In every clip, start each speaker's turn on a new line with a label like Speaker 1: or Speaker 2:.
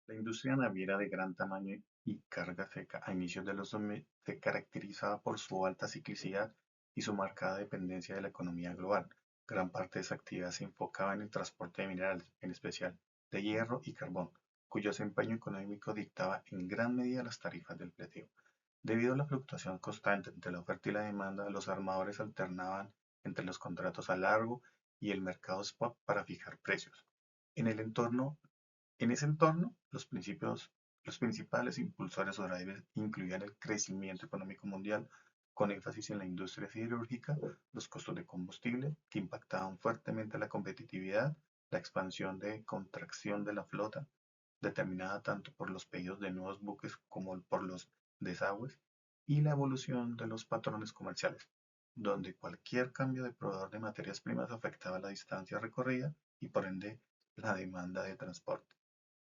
Speaker 1: La industria naviera de gran tamaño y carga seca a inicios de los 2000 se caracterizaba por su alta ciclicidad y su marcada dependencia de la economía global. Gran parte de esa actividad se enfocaba en el transporte de minerales, en especial de hierro y carbón, cuyo desempeño económico dictaba en gran medida las tarifas del fleteo. Debido a la fluctuación constante entre la oferta y la demanda, los armadores alternaban entre los contratos a largo y el mercado spot para fijar precios. En el entorno en ese entorno, los principales impulsores o drivers incluían el crecimiento económico mundial, con énfasis en la industria siderúrgica, los costos de combustible, que impactaban fuertemente la competitividad, la expansión de contracción de la flota, determinada tanto por los pedidos de nuevos buques como por los desagües, y la evolución de los patrones comerciales, donde cualquier cambio de proveedor de materias primas afectaba la distancia recorrida y por ende la demanda de transporte.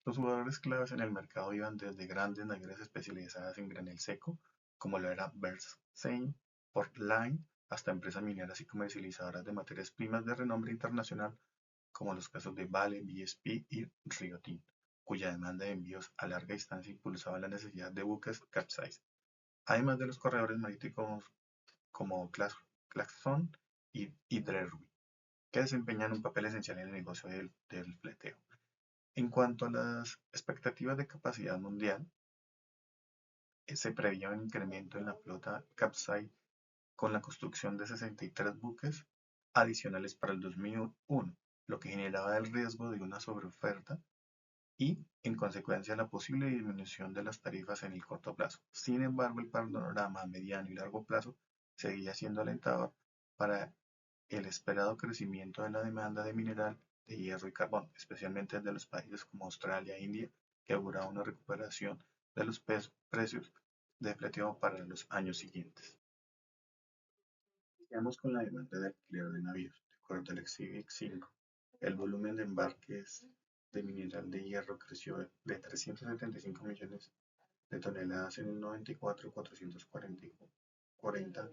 Speaker 1: Los jugadores claves en el mercado iban desde grandes navieras especializadas en granel seco, como lo era Bernstein, Port Line, hasta empresas mineras y comercializadoras de materias primas de renombre internacional, como los casos de Vale, BSP y Rio Tinto, cuya demanda de envíos a larga distancia impulsaba la necesidad de buques capsize, además de los corredores marítimos como Clarkson y Drewry, que desempeñan un papel esencial en el negocio del fleteo. En cuanto a las expectativas de capacidad mundial, se preveía un incremento en la flota Capesize con la construcción de 63 buques adicionales para el 2001, lo que generaba el riesgo de una sobreoferta y, en consecuencia, la posible disminución de las tarifas en el corto plazo. Sin embargo, el panorama a mediano y largo plazo seguía siendo alentador para el esperado crecimiento de la demanda de mineral de hierro y carbón, especialmente desde los países como Australia e India, que auguraba una recuperación de los precios de fleteo para los años siguientes. Iniciamos con la demanda de alquiler de navíos. De acuerdo al Exhibit 5, el volumen de embarques de mineral de hierro creció de 375 millones de toneladas en el 94 a 440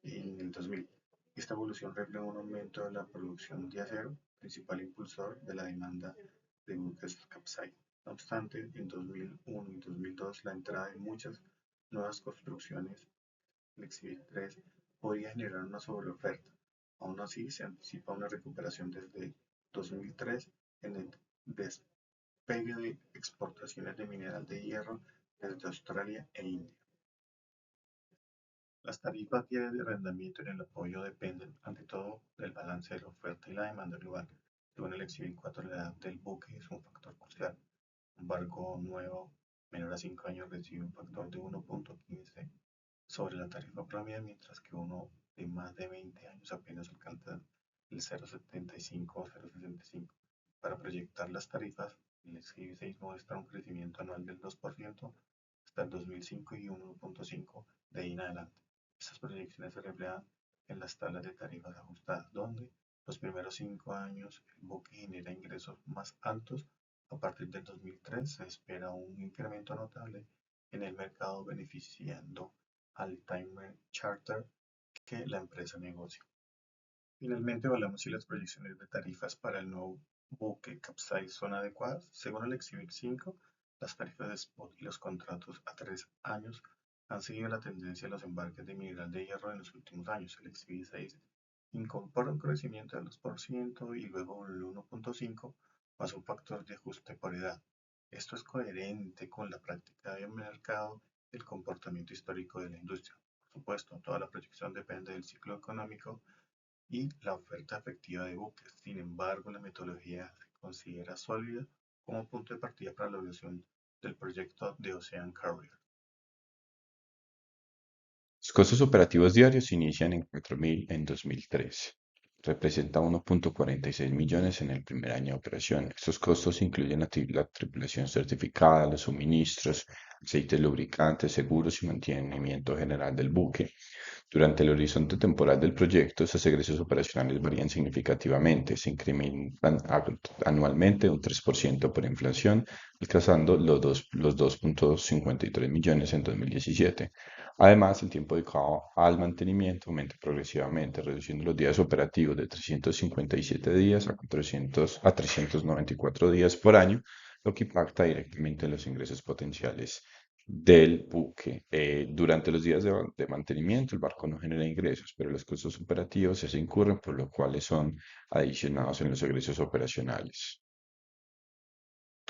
Speaker 1: en el 2000. Esta evolución refleja un aumento de la producción de acero, principal impulsor de la demanda de buques capesize. No obstante, en 2001 y 2002 la entrada de muchas nuevas construcciones, el Exhibit 3, podría generar una sobreoferta. Aún así, se anticipa una recuperación desde 2003 en el despegue de exportaciones de mineral de hierro desde Australia e India. Las tarifas diarias de arrendamiento en el apoyo dependen, ante todo, del balance de la oferta y la demanda global. Según el Exhibit 4, la edad del buque es un factor crucial. Un barco nuevo menor a 5 años recibe un factor de 1.15 sobre la tarifa promedio, mientras que uno de más de 20 años apenas alcanza el 0.75 o 0.65. Para proyectar las tarifas, el Exhibit 6 muestra un crecimiento anual del 2% hasta el 2005 y 1.5% de ahí en adelante. Estas proyecciones se reflejan en las tablas de tarifas ajustadas, donde los primeros 5 años el buque genera ingresos más altos. A partir del 2003 se espera un incremento notable en el mercado, beneficiando al time charter que la empresa negocia. Finalmente, evaluamos si las proyecciones de tarifas para el nuevo buque Capsize son adecuadas. Según el Exhibit 5, las tarifas de spot y los contratos a 3 años han seguido la tendencia de los embarques de mineral de hierro en los últimos años. El Exhibit 6 incorpora un crecimiento del 2% y luego el 1.5% más un factor de ajuste por edad. Esto es coherente con la práctica de mercado y el comportamiento histórico de la industria. Por supuesto, toda la proyección depende del ciclo económico y la oferta efectiva de buques. Sin embargo, la metodología se considera sólida como punto de partida para la evaluación del proyecto de Ocean Carrier.
Speaker 2: Los costos operativos diarios inician en 4.000 en 2013. Representa 1.46 millones en el primer año de operación. Estos costos incluyen la tripulación certificada, los suministros, aceites lubricantes, seguros y mantenimiento general del buque. Durante el horizonte temporal del proyecto, estos egresos operacionales varían significativamente, se incrementan anualmente un 3% por inflación, alcanzando los 2.53 millones en 2017. Además, el tiempo dedicado al mantenimiento aumenta progresivamente, reduciendo los días operativos de 357 días a 394 días por año lo que impacta directamente en los ingresos potenciales del buque. Durante los días de mantenimiento, el barco no genera ingresos, pero los costos operativos se incurren, por lo cual son adicionados en los egresos operacionales.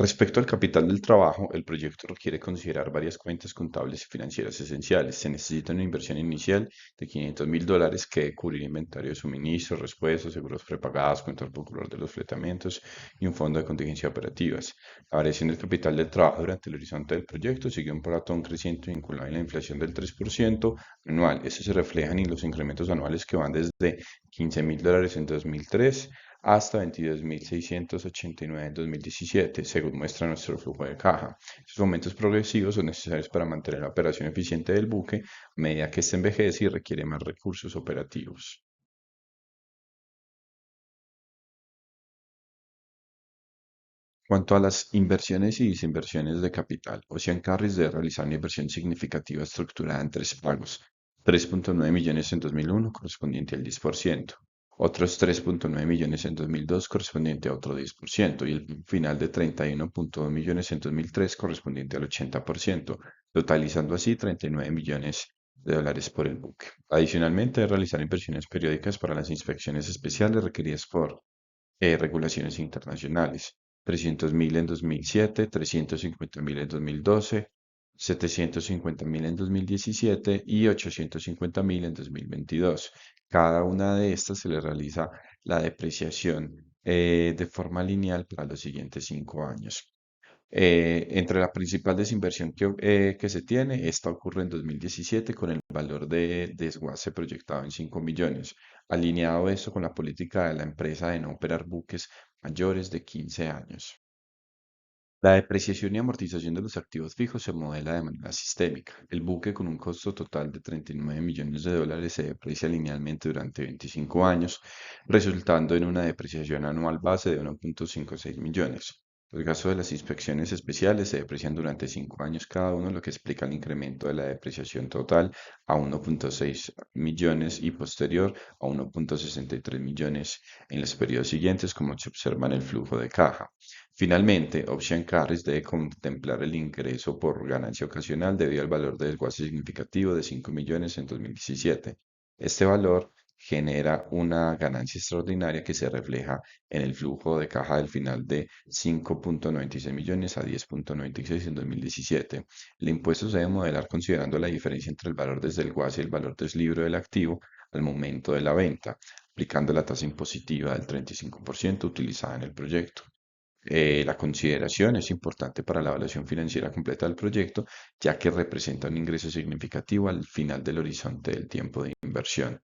Speaker 2: Respecto al capital del trabajo, el proyecto requiere considerar varias cuentas contables y financieras esenciales. Se necesita una inversión inicial de $500.000 que debe cubrir inventario de suministros, repuestos, seguros prepagados, cuentas popular de los fletamientos y un fondo de contingencia operativas. La variación del capital del trabajo durante el horizonte del proyecto sigue un patrón creciente vinculado a la inflación del 3% anual. Eso se refleja en los incrementos anuales que van desde $15.000 en 2003 hasta 22.689 en 2017, según muestra nuestro flujo de caja. Estos aumentos progresivos son necesarios para mantener la operación eficiente del buque a medida que éste envejece y requiere más recursos operativos. Cuanto a las inversiones y desinversiones de capital, Ocean Carriers debe realizar una inversión significativa estructurada en tres pagos: 3.9 millones en 2001, correspondiente al 10%, otros 3.9 millones en 2002, correspondiente a otro 10%, y el final de 31.2 millones en 2003, correspondiente al 80%, totalizando así 39 millones de dólares por el buque. Adicionalmente, debe realizar inversiones periódicas para las inspecciones especiales requeridas por regulaciones internacionales: 300.000 en 2007, 350.000 en 2012, 750.000 en 2017 y 850.000 en 2022. Cada una de estas se le realiza la depreciación de forma lineal para los siguientes 5 años. Entre la principal desinversión que se tiene, esta ocurre en 2017 con el valor de desguace proyectado en 5 millones, alineado esto con la política de la empresa de no operar buques mayores de 15 años. La depreciación y amortización de los activos fijos se modela de manera sistémica. El buque, con un costo total de 39 millones de dólares, se deprecia linealmente durante 25 años, resultando en una depreciación anual base de 1.56 millones. Los gastos de las inspecciones especiales se deprecian durante 5 años cada uno, lo que explica el incremento de la depreciación total a 1.6 millones y posterior a 1.63 millones en los periodos siguientes, como se observa en el flujo de caja. Finalmente, Ocean Carriers debe contemplar el ingreso por ganancia ocasional debido al valor de desguace significativo de 5 millones en 2017. Este valor genera una ganancia extraordinaria que se refleja en el flujo de caja del final de 5.96 millones a 10.96 en 2017. El impuesto se debe modelar considerando la diferencia entre el valor desde el desguace y el valor deslibro del activo al momento de la venta, aplicando la tasa impositiva del 35% utilizada en el proyecto. La consideración es importante para la evaluación financiera completa del proyecto, ya que representa un ingreso significativo al final del horizonte del tiempo de inversión.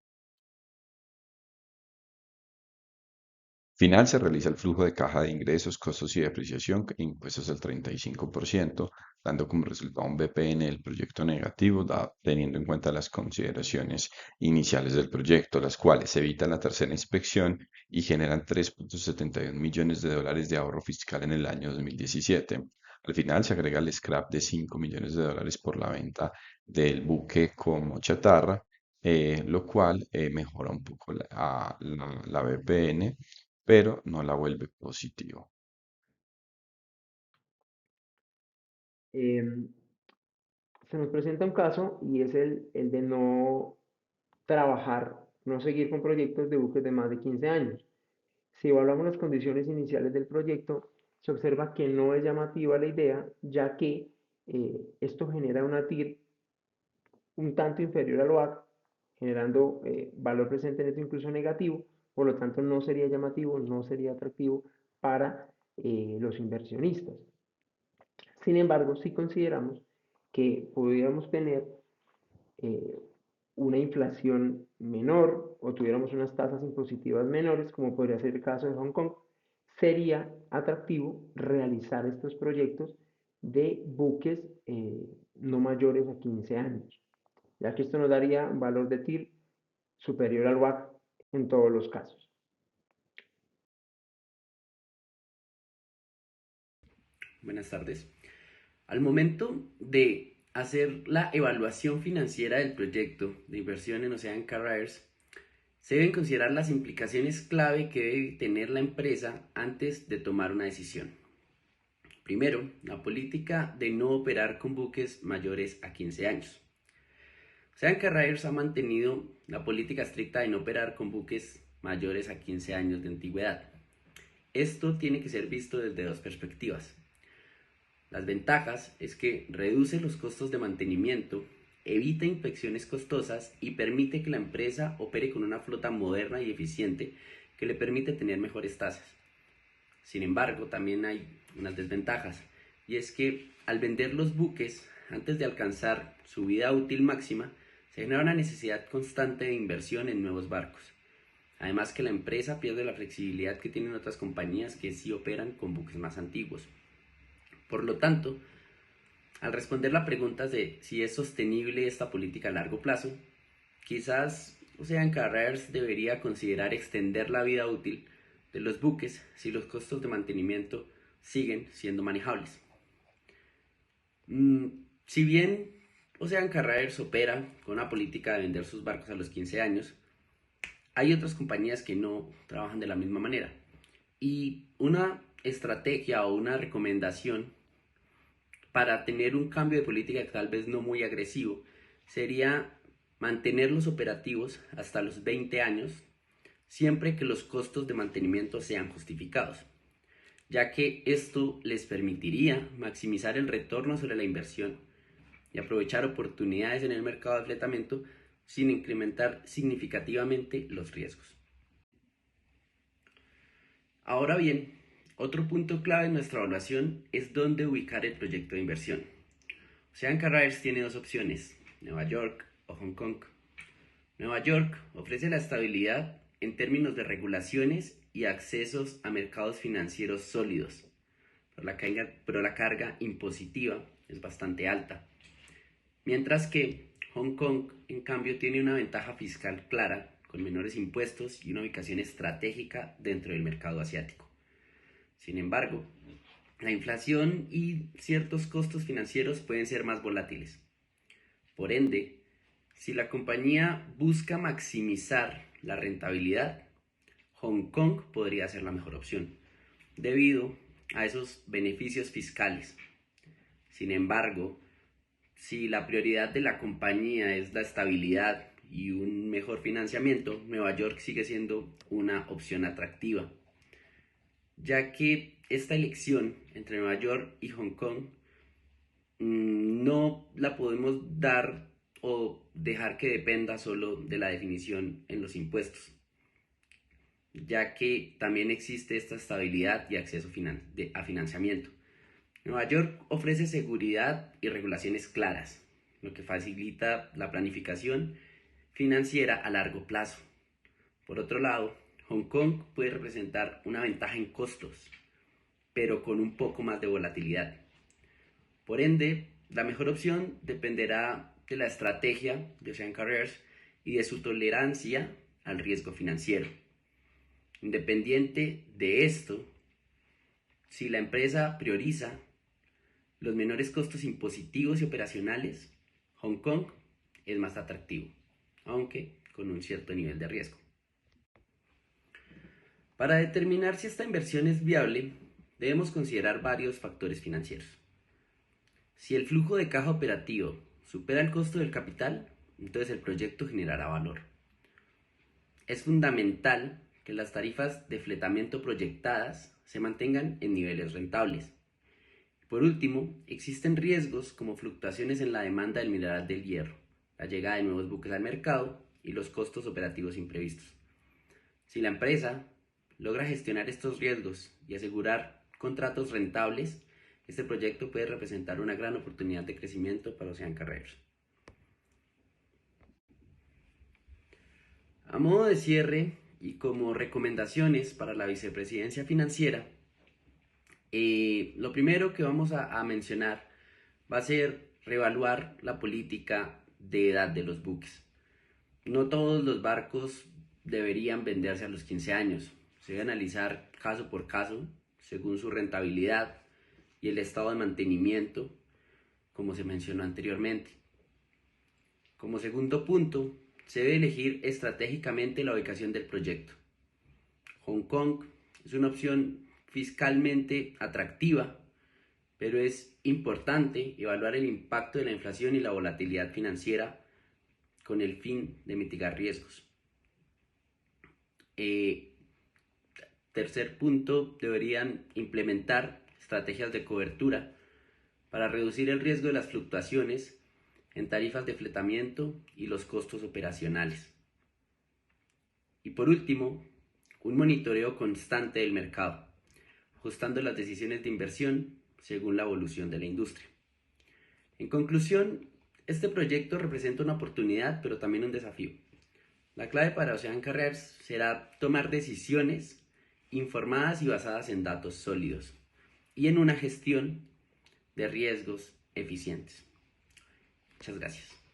Speaker 2: Final se realiza el flujo de caja de ingresos, costos y depreciación, impuestos al 35%, dando como resultado un BPN del proyecto negativo, teniendo en cuenta las consideraciones iniciales del proyecto, las cuales evitan la tercera inspección y generan 3.71 millones de dólares de ahorro fiscal en el año 2017. Al final se agrega el scrap de 5 millones de dólares por la venta del buque como chatarra, lo cual mejora un poco la BPN, pero no la vuelve positivo.
Speaker 3: Em, Se nos presenta un caso y es el de no trabajar, no seguir con proyectos de buques de más de 15 años. Si evaluamos las condiciones iniciales del proyecto, se observa que no es llamativa la idea, ya que esto genera una TIR un tanto inferior al OAC, generando valor presente neto incluso negativo, por lo tanto no sería llamativo, no sería atractivo para los inversionistas. Sin embargo, si consideramos que pudiéramos tener eh, una inflación menor o tuviéramos unas tasas impositivas menores, como podría ser el caso de Hong Kong, sería atractivo realizar estos proyectos de buques no mayores a 15 años, ya que esto nos daría un valor de TIR superior al WACC en todos los casos.
Speaker 4: Buenas tardes. Al momento de hacer la evaluación financiera del proyecto de inversión en Ocean Carriers, se deben considerar las implicaciones clave que debe tener la empresa antes de tomar una decisión. Primero, la política de no operar con buques mayores a 15 años. Ocean Carriers ha mantenido la política estricta de no operar con buques mayores a 15 años de antigüedad. Esto tiene que ser visto desde dos perspectivas. Las ventajas es que reduce los costos de mantenimiento, evita inspecciones costosas y permite que la empresa opere con una flota moderna y eficiente que le permite tener mejores tasas. Sin embargo, también hay unas desventajas, y es que al vender los buques antes de alcanzar su vida útil máxima, se genera una necesidad constante de inversión en nuevos barcos. Además que la empresa pierde la flexibilidad que tienen otras compañías que sí operan con buques más antiguos. Por lo tanto, al responder la pregunta de si es sostenible esta política a largo plazo, quizás Ocean Carriers debería considerar extender la vida útil de los buques si los costos de mantenimiento siguen siendo manejables. Si bien Ocean Carriers opera con una política de vender sus barcos a los 15 años, hay otras compañías que no trabajan de la misma manera. Y una estrategia o una recomendación para tener un cambio de política tal vez no muy agresivo sería mantenerlos operativos hasta los 20 años, siempre que los costos de mantenimiento sean justificados, ya que esto les permitiría maximizar el retorno sobre la inversión y aprovechar oportunidades en el mercado de fletamento sin incrementar significativamente los riesgos. Ahora bien, otro punto clave en nuestra evaluación es dónde ubicar el proyecto de inversión. Ocean Carriers tiene dos opciones, Nueva York o Hong Kong. Nueva York ofrece la estabilidad en términos de regulaciones y accesos a mercados financieros sólidos, pero la carga impositiva es bastante alta. Mientras que Hong Kong, en cambio, tiene una ventaja fiscal clara, con menores impuestos y una ubicación estratégica dentro del mercado asiático. Sin embargo, la inflación y ciertos costos financieros pueden ser más volátiles. Por ende, si la compañía busca maximizar la rentabilidad, Hong Kong podría ser la mejor opción, debido a esos beneficios fiscales. Sin embargo, si la prioridad de la compañía es la estabilidad y un mejor financiamiento, Nueva York sigue siendo una opción atractiva, ya que esta elección entre Nueva York y Hong Kong no la podemos dar o dejar que dependa solo de la definición en los impuestos, ya que también existe esta estabilidad y acceso a financiamiento. Nueva York ofrece seguridad y regulaciones claras, lo que facilita la planificación financiera a largo plazo. Por otro lado, Hong Kong puede representar una ventaja en costos, pero con un poco más de volatilidad. Por ende, la mejor opción dependerá de la estrategia de Ocean Carriers y de su tolerancia al riesgo financiero. Independiente de esto, si la empresa prioriza los menores costos impositivos y operacionales, Hong Kong es más atractivo, aunque con un cierto nivel de riesgo. Para determinar si esta inversión es viable, debemos considerar varios factores financieros. Si el flujo de caja operativo supera el costo del capital, entonces el proyecto generará valor. Es fundamental que las tarifas de fletamento proyectadas se mantengan en niveles rentables. Por último, existen riesgos como fluctuaciones en la demanda del mineral del hierro, la llegada de nuevos buques al mercado y los costos operativos imprevistos. Si la empresa logra gestionar estos riesgos y asegurar contratos rentables, este proyecto puede representar una gran oportunidad de crecimiento para Ocean Carriers. A modo de cierre y como recomendaciones para la vicepresidencia financiera, lo primero que vamos a mencionar va a ser reevaluar la política de edad de los buques. No todos los barcos deberían venderse a los 15 años. Se debe analizar caso por caso, según su rentabilidad y el estado de mantenimiento, como se mencionó anteriormente. Como segundo punto, se debe elegir estratégicamente la ubicación del proyecto. Hong Kong es una opción fiscalmente atractiva pero es importante evaluar el impacto de la inflación y la volatilidad financiera con el fin de mitigar riesgos. Tercer punto, deberían implementar estrategias de cobertura para reducir el riesgo de las fluctuaciones en tarifas de fletamiento y los costos operacionales. Y por último, un monitoreo constante del mercado, ajustando las decisiones de inversión según la evolución de la industria. En conclusión, este proyecto representa una oportunidad, pero también un desafío. La clave para Ocean Carriers será tomar decisiones informadas y basadas en datos sólidos y en una gestión de riesgos eficientes. Muchas gracias.